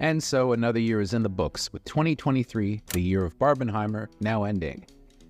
And so another year is in the books, with 2023, the year of Barbenheimer, now ending.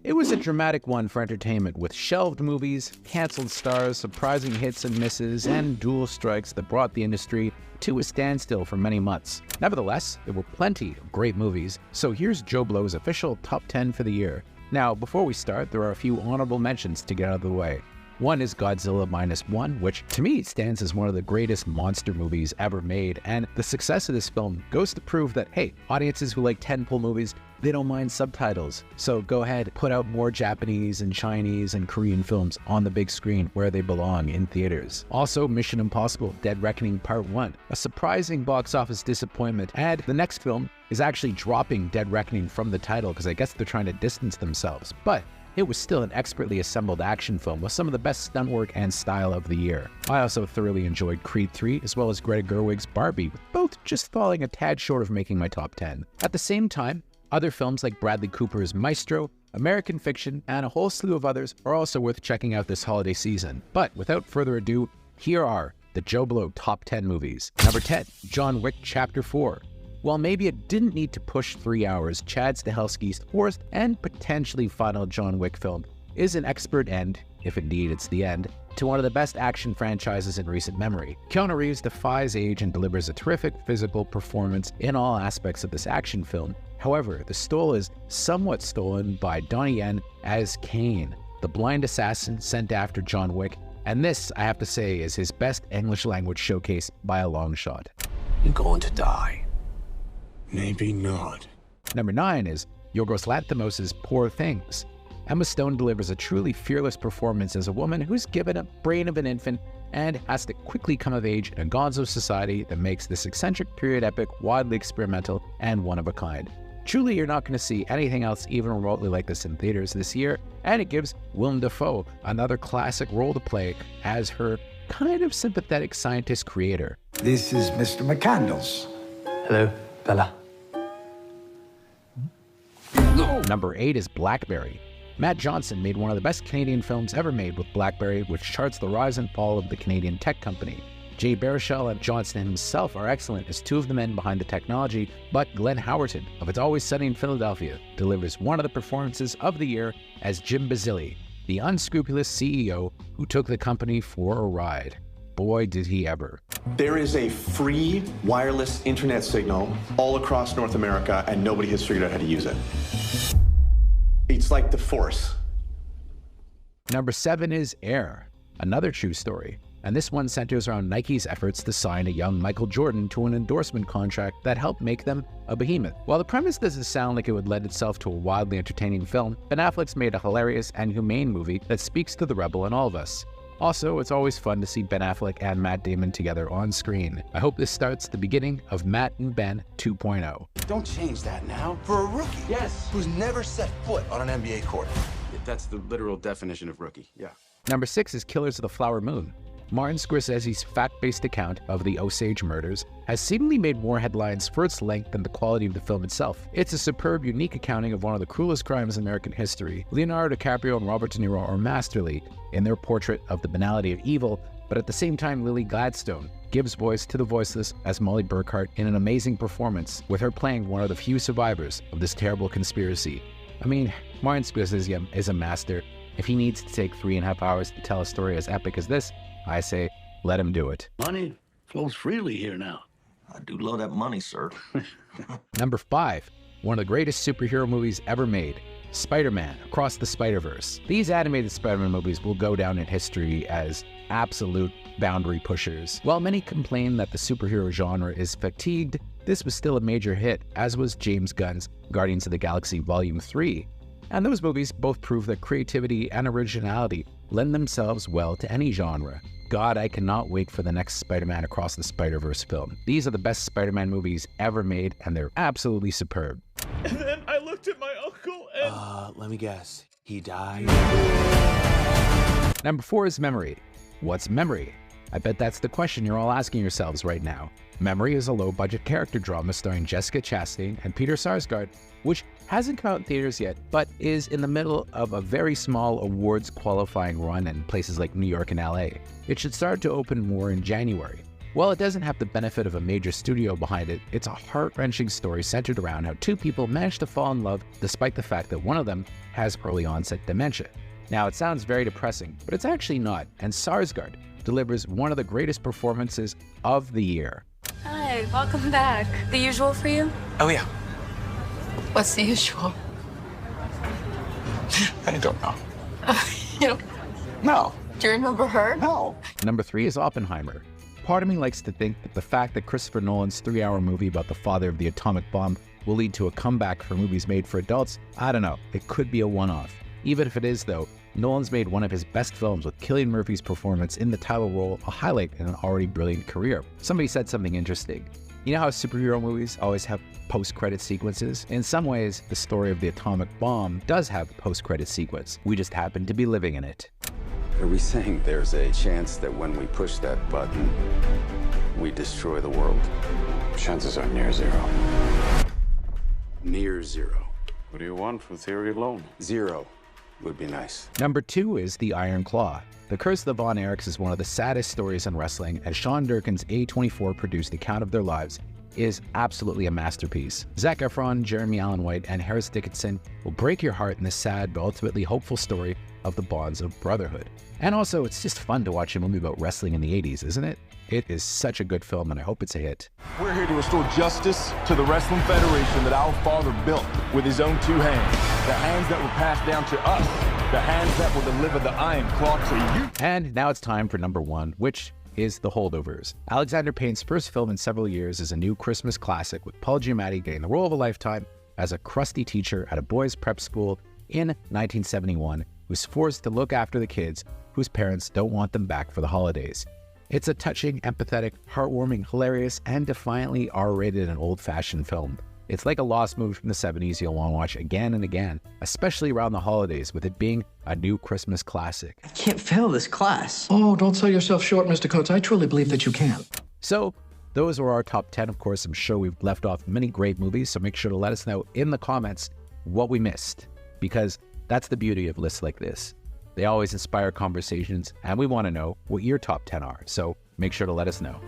It was a dramatic one for entertainment, with shelved movies, cancelled stars, surprising hits and misses, and dual strikes that brought the industry to a standstill for many months. Nevertheless, there were plenty of great movies, so here's JoBlo's official top 10 for the year. Now, before we start, there are a few honorable mentions to get out of the way. One is Godzilla Minus One, which to me stands as one of the greatest monster movies ever made, and the success of this film goes to prove that, hey, audiences who like tentpole movies, they don't mind subtitles. So go ahead, put out more Japanese and Chinese and Korean films on the big screen where they belong, in theaters. Also, Mission Impossible Dead Reckoning Part 1, a surprising box office disappointment, and the next film is actually dropping Dead Reckoning from the title because I guess they're trying to distance themselves, but it was still an expertly assembled action film with some of the best stunt work and style of the year. I also thoroughly enjoyed Creed 3 as well as Greta Gerwig's Barbie, with both just falling a tad short of making my top 10. At the same time, other films like Bradley Cooper's Maestro, American Fiction, and a whole slew of others are also worth checking out this holiday season. But without further ado, here are the JoBlo top 10 movies. Number 10, John Wick Chapter 4. While maybe it didn't need to push 3 hours, Chad Stahelski's fourth and potentially final John Wick film is an expert end, if indeed it's the end, to one of the best action franchises in recent memory. Keanu Reeves defies age and delivers a terrific physical performance in all aspects of this action film. However, the stole is somewhat stolen by Donnie Yen as Kane, the blind assassin sent after John Wick, and this, I have to say, is his best English language showcase by a long shot. You're going to die. Maybe not. Number 9 is Yorgos Lanthimos' Poor Things. Emma Stone delivers a truly fearless performance as a woman who's given a brain of an infant and has to quickly come of age in a Gonzos society that makes this eccentric period epic widely experimental and one of a kind. Truly, you're not going to see anything else even remotely like this in theaters this year, and it gives Willem Dafoe another classic role to play as her kind of sympathetic scientist creator. This is Mr. McCandles. Hello, Bella. Number 8 is Blackberry. Matt Johnson made one of the best Canadian films ever made with Blackberry, which charts the rise and fall of the Canadian tech company. Jay Baruchel and Johnson himself are excellent as two of the men behind the technology, but Glenn Howerton of It's Always Sunny in Philadelphia delivers one of the performances of the year as Jim Basile, the unscrupulous CEO who took the company for a ride. Boy, did he ever. There is a free wireless internet signal all across North America, and nobody has figured out how to use it. It's like the Force. Number 7 is Air, another true story. And this one centers around Nike's efforts to sign a young Michael Jordan to an endorsement contract that helped make them a behemoth. While the premise doesn't sound like it would lend itself to a wildly entertaining film, Ben Affleck's made a hilarious and humane movie that speaks to the rebel in all of us. Also, it's always fun to see Ben Affleck and Matt Damon together on screen. I hope this starts the beginning of Matt and Ben 2.0. Don't change that now. For a rookie, Yes. who's never set foot on an NBA court. That's the literal definition of rookie, yeah. Number 6 is Killers of the Flower Moon. Martin Scorsese's fact-based account of the Osage murders has seemingly made more headlines for its length than the quality of the film itself. It's a superb, unique accounting of one of the cruelest crimes in American history. Leonardo DiCaprio and Robert De Niro are masterly in their portrait of the banality of evil, but at the same time, Lily Gladstone gives voice to the voiceless as Molly Burkhart in an amazing performance, with her playing one of the few survivors of this terrible conspiracy. I mean, Martin Scorsese is a master. If he needs to take 3.5 hours to tell a story as epic as this, I say, let him do it. Money flows freely here now. I do love that money, sir. Number 5, one of the greatest superhero movies ever made, SpiderMan Across the Spider-Verse. These animated Spider-Man movies will go down in history as absolute boundary pushers. While many complain that the superhero genre is fatigued, this was still a major hit, as was James Gunn's Guardians of the Galaxy Volume 3. And those movies both prove that creativity and originality lend themselves well to any genre. God, I cannot wait for the next Spider-Man Across the Spider-Verse film. These are the best Spider-Man movies ever made, and they're absolutely superb. And then I looked at my uncle and... Let me guess. He died? Number 4 is Memory. What's Memory? I bet that's the question you're all asking yourselves right now. Memory is a low-budget character drama starring Jessica Chastain and Peter Sarsgaard, which hasn't come out in theaters yet, but is in the middle of a very small awards qualifying run in places like New York and LA. It should start to open more in January. While it doesn't have the benefit of a major studio behind it, it's a heart-wrenching story centered around how two people manage to fall in love despite the fact that one of them has early onset dementia. Now, it sounds very depressing, but it's actually not, and Skarsgård delivers one of the greatest performances of the year. Hi, welcome back. The usual for you? Oh, yeah. What's the usual? I don't know. You know, No. do you remember her? No. Number 3 is Oppenheimer. Part of me likes to think that the fact that Christopher Nolan's 3-hour movie about the father of the atomic bomb will lead to a comeback for movies made for adults, I don't know, it could be a one-off. Even if it is, though, Nolan's made one of his best films with Cillian Murphy's performance in the title role a highlight in an already brilliant career. Somebody said something interesting. You know how superhero movies always have post-credit sequences? In some ways, the story of the atomic bomb does have a post-credit sequence. We just happen to be living in it. Are we saying there's a chance that when we push that button, we destroy the world? Chances are near zero. Near zero. What do you want from theory alone? 0 would be nice. Number 2 is The Iron Claw. The Curse of the Von Erichs is one of the saddest stories in wrestling, and Sean Durkin's A24-produced account of their lives is absolutely a masterpiece. Zac Efron, Jeremy Allen White, and Harris Dickinson will break your heart in this sad but ultimately hopeful story of the bonds of brotherhood. And also, it's just fun to watch a movie about wrestling in the 80s, isn't it? It is such a good film, and I hope it's a hit. We're here to restore justice to the Wrestling Federation that our father built with his own 2 hands. The hands that were passed down to us. The hands that will deliver the Iron Claw to you. And now it's time for number 1, which is The Holdovers. Alexander Payne's first film in several years is a new Christmas classic, with Paul Giamatti getting the role of a lifetime as a crusty teacher at a boys' prep school in 1971 who's forced to look after the kids whose parents don't want them back for the holidays. It's a touching, empathetic, heartwarming, hilarious, and defiantly R-rated and old-fashioned film. It's like a lost movie from the 70s you'll want to watch again and again, especially around the holidays, with it being a new Christmas classic. I can't fail this class. Oh, don't sell yourself short, Mr. Coates. I truly believe that you can. So, those were our top 10. Of course, I'm sure we've left off many great movies, so make sure to let us know in the comments what we missed, because that's the beauty of lists like this. They always inspire conversations, and we want to know what your top 10 are, so make sure to let us know.